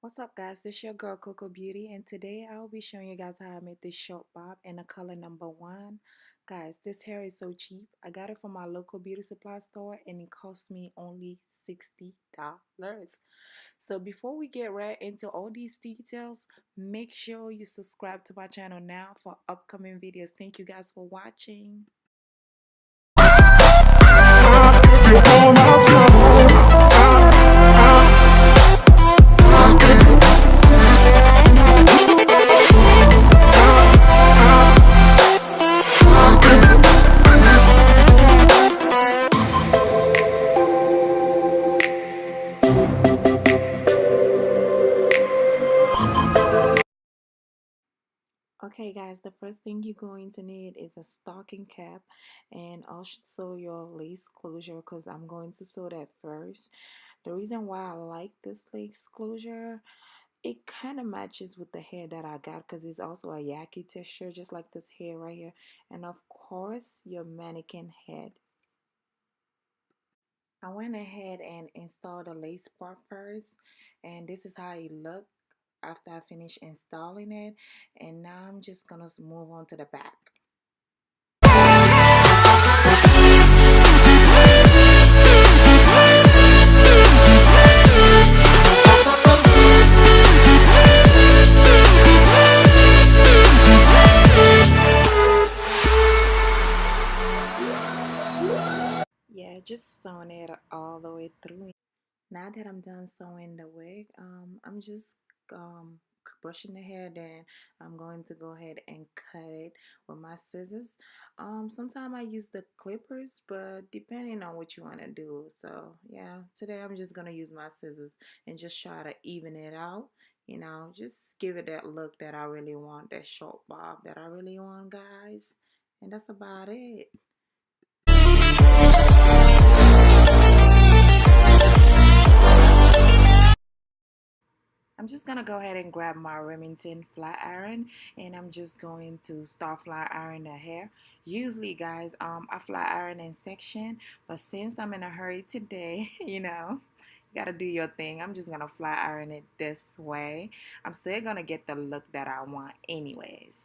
What's up guys, this is your girl Coco Beauty, and today I'll be showing you guys how I made this short bob in the color number 1. Guys, this hair is so cheap. I got it from my local beauty supply store and it cost me only $60. So before we get right into all these details, make sure you subscribe to my channel now for upcoming videos. Thank you guys for watching. Okay guys, the first thing you're going to need is a stocking cap and also your lace closure, because I'm going to sew that first. The reason why I like this lace closure, it kind of matches with the hair that I got because it's also a yaki texture just like this hair right here, and of course your mannequin head. I went ahead and installed the lace part first, and this is how it looked after I finished installing it. And now I'm just gonna move on to the back. Yeah, just sewing it all the way through. Now that I'm done sewing the wig, I'm just um, brushing the hair. Then I'm going to go ahead and cut it with my scissors. Sometimes I use the clippers, but depending on what you want to do. So yeah, today I'm just gonna use my scissors and just try to even it out. You know, just give it that look that I really want, that short bob that I really want, guys. And that's about it. I'm just gonna go ahead and grab my Remington flat iron, and I'm just going to start flat iron the hair. Usually guys, I flat iron in section, but since I'm in a hurry today, you know, you gotta do your thing. I'm just gonna flat iron it this way. I'm still gonna get the look that I want anyways.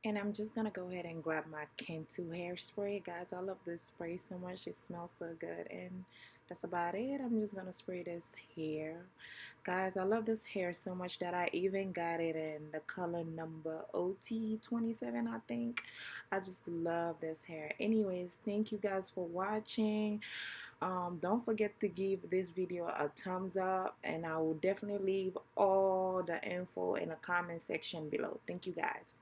And I'm just gonna go ahead and grab my Cantu hairspray. Guys, I love this spray so much. It smells so good. And that's about it. I'm just gonna spray this hair. Guys, I love this hair so much that I even got it in the color number OT27, I think. I just love this hair. Anyways, thank you guys for watching. Don't forget to give this video a thumbs up, and I will definitely leave all the info in the comment section below. Thank you guys.